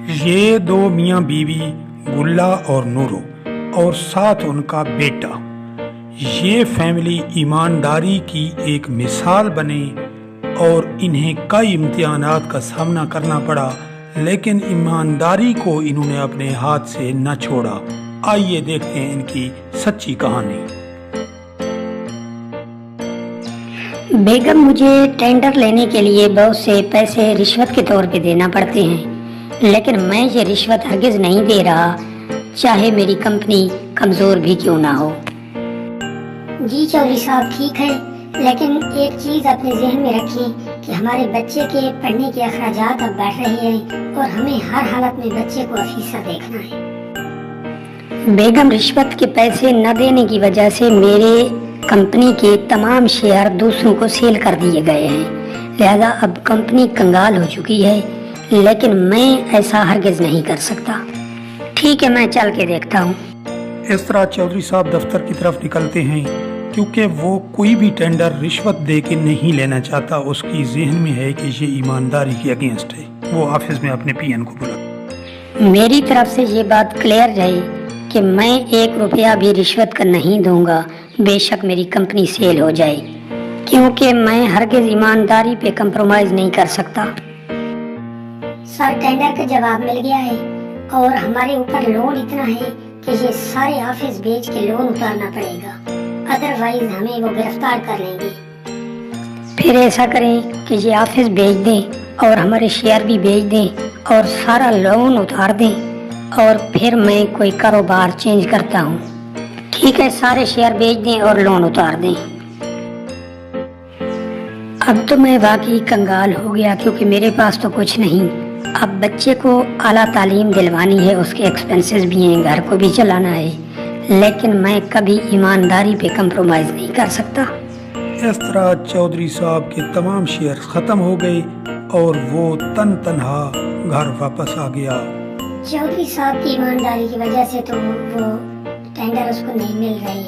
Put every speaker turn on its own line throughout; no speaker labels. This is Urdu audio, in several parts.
یہ دو میاں بیوی گلہ اور نورو اور ساتھ ان کا بیٹا، یہ فیملی ایمانداری کی ایک مثال بنے اور انہیں کئی امتحانات کا سامنا کرنا پڑا، لیکن ایمانداری کو انہوں نے اپنے ہاتھ سے نہ چھوڑا۔ آئیے دیکھتے ہیں ان کی سچی کہانی۔
بیگم، مجھے ٹینڈر لینے کے لیے بہت سے پیسے رشوت کے طور پہ دینا پڑتے ہیں، لیکن میں یہ رشوت ہرگز نہیں دے رہا، چاہے میری کمپنی کمزور بھی کیوں نہ ہو۔
جی چودھری صاحب، ٹھیک ہے، لیکن ایک چیز اپنے ذہن میں رکھیں کہ ہمارے بچے کے پڑھنے کے اخراجات اب بڑھ رہے ہیں اور ہمیں ہر حالت میں بچے کو افیسر دیکھنا ہے۔
بیگم، رشوت کے پیسے نہ دینے کی وجہ سے میرے کمپنی کے تمام شیئر دوسروں کو سیل کر دیے گئے ہیں، لہذا اب کمپنی کنگال ہو چکی ہے، لیکن میں ایسا ہرگز نہیں کر سکتا۔ ٹھیک ہے، میں چل کے دیکھتا ہوں۔
اس طرح چودھری صاحب دفتر کی طرف نکلتے ہیں، کیونکہ وہ کوئی بھی ٹینڈر رشوت دے کے نہیں لینا چاہتا۔ اس کی ذہن میں ہے کہ یہ ایمانداری کے اگینسٹ ہے۔ وہ آفس میں اپنے پی این کو بلا،
میری طرف سے یہ بات کلیئر رہے کہ میں 1 روپیہ بھی رشوت کا نہیں دوں گا، بے شک میری کمپنی سیل ہو جائے، کیونکہ میں ہرگز ایمانداری پہ کمپرومائز نہیں کر سکتا۔
سر، ٹینڈر کا جواب مل گیا ہے اور ہمارے اوپر لون اتنا ہے کہ یہ سارے آفس بیچ کے لون اتارنا پڑے گا، ادروائز ہمیں وہ گرفتار کر لیں گے۔
پھر ایسا کریں کہ یہ آفس بیچ دیں اور ہمارے شیئر بھی بیچ دیں اور سارا لون اتار دیں، اور پھر میں کوئی کاروبار چینج کرتا ہوں۔ ٹھیک ہے، سارے شیئر بیچ دیں اور لون اتار دیں۔ اب تو میں واقعی کنگال ہو گیا، کیونکہ میرے پاس تو کچھ نہیں۔ اب بچے کو اعلیٰ تعلیم دلوانی ہے، اس کے ایکسپنسز بھی ہیں، گھر کو بھی چلانا ہے، لیکن میں کبھی ایمانداری پہ کمپرومائز نہیں کر سکتا۔
اس طرح چودھری صاحب کے تمام شیئر ختم ہو گئے اور وہ تنہا گھر واپس آ گیا۔
چودھری صاحب کی ایمانداری کی وجہ سے تو وہ ٹینڈر اس کو نہیں مل رہے،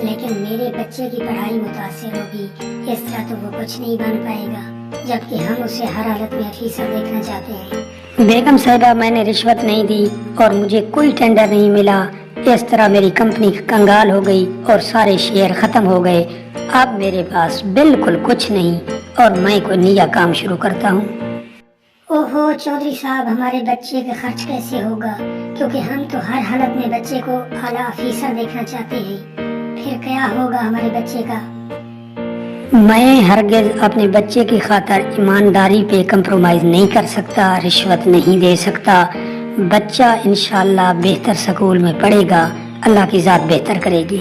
لیکن میرے بچے کی پڑھائی متاثر ہوگی، اس طرح تو وہ کچھ نہیں بن پائے گا، جبکہ ہم اسے ہر حالت میں افیسر دیکھنا چاہتے ہیں۔
بیگم صاحبہ، میں نے رشوت نہیں دی اور مجھے کوئی ٹینڈر نہیں ملا، اس طرح میری کمپنی کنگال ہو گئی اور سارے شیئر ختم ہو گئے۔ اب میرے پاس بالکل کچھ نہیں اور میں کوئی نیا کام شروع کرتا ہوں۔
اوہو چودھری صاحب، ہمارے بچے کا خرچ کیسے ہوگا؟ کیونکہ ہم تو ہر حالت میں بچے کو اعلیٰ افیسر دیکھنا چاہتے ہیں، پھر کیا ہوگا ہمارے بچے کا؟
میں ہرگز اپنے بچے کی خاطر ایمانداری پہ کمپرومائز نہیں کر سکتا، رشوت نہیں دے سکتا۔ بچہ انشاءاللہ بہتر سکول میں پڑھے گا، اللہ کی ذات بہتر کرے گی۔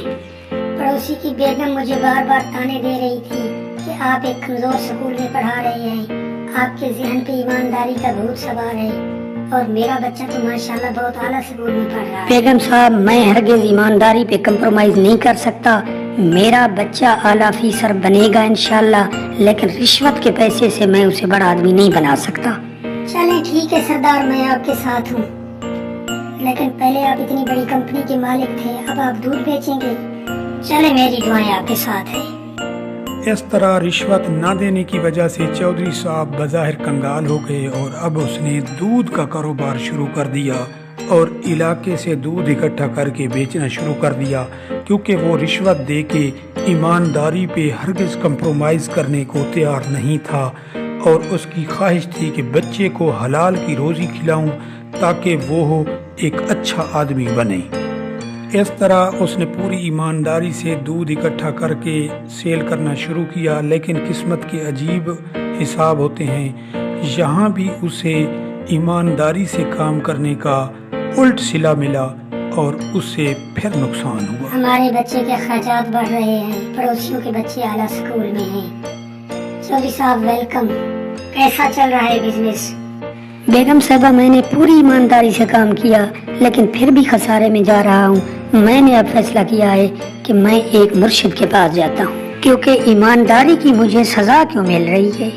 پڑوسی کی بیگم مجھے بار بار تانے دے رہی تھی کہ آپ ایک کمزور سکول میں پڑھا رہے ہیں، آپ کے ذہن پہ ایمانداری کا بھوت سوار ہے، اور میرا بچہ تو ماشاءاللہ بہت اعلیٰ سکول میں پڑھ رہا ہے۔
بیگم صاحب، میں ہرگز ایمانداری پہ کمپرومائز نہیں کر سکتا۔ میرا بچہ اعلیٰ افیسر بنے گا انشاءاللہ، لیکن رشوت کے پیسے سے میں اسے بڑا آدمی نہیں بنا سکتا۔
چلیں ٹھیک ہے سردار، میں آپ کے ساتھ ہوں، لیکن پہلے آپ اتنی بڑی کمپنی کے مالک تھے، اب آپ دودھ بیچیں گے؟ چلیں، میری دعائیں آپ کے ساتھ ہیں۔
اس طرح رشوت نہ دینے کی وجہ سے چودھری صاحب بظاہر کنگال ہو گئے اور اب اس نے دودھ کا کاروبار شروع کر دیا اور علاقے سے دودھ اکٹھا کر کے بیچنا شروع کر دیا، کیونکہ وہ رشوت دے کے ایمانداری پہ ہرگز کمپرومائز کرنے کو تیار نہیں تھا، اور اس کی خواہش تھی کہ بچے کو حلال کی روزی کھلاؤں تاکہ وہ ایک اچھا آدمی بنے۔ اس طرح اس نے پوری ایمانداری سے دودھ اکٹھا کر کے سیل کرنا شروع کیا، لیکن قسمت کے عجیب حساب ہوتے ہیں، یہاں بھی اسے ایمانداری سے کام کرنے کا الٹ صلہ ملا اور اس سے پھر نقصان ہوا۔
ہمارے بچے کے اخراجات بڑھ رہے ہیں، پڑوسیوں کے بچے اعلیٰ سکول میں ہیں۔ چودھری صاحب ویلکم، کیسا چل رہا ہے بزنس؟
بیگم صاحبہ، میں نے پوری ایمانداری سے کام کیا، لیکن پھر بھی خسارے میں جا رہا ہوں۔ میں نے اب فیصلہ کیا ہے کہ میں ایک مرشد کے پاس جاتا ہوں، کیونکہ ایمانداری کی مجھے سزا کیوں مل رہی ہے۔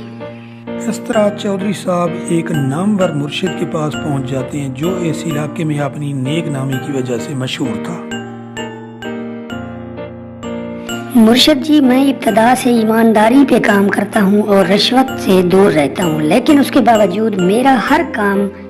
اس طرح چودھری صاحب ایک نامور مرشد کے پاس پہنچ جاتے ہیں، جو اس علاقے میں اپنی نیک نامی کی وجہ سے مشہور تھا۔
مرشد جی، میں ابتدا سے ایمانداری پہ کام کرتا ہوں اور رشوت سے دور رہتا ہوں، لیکن اس کے باوجود میرا ہر کام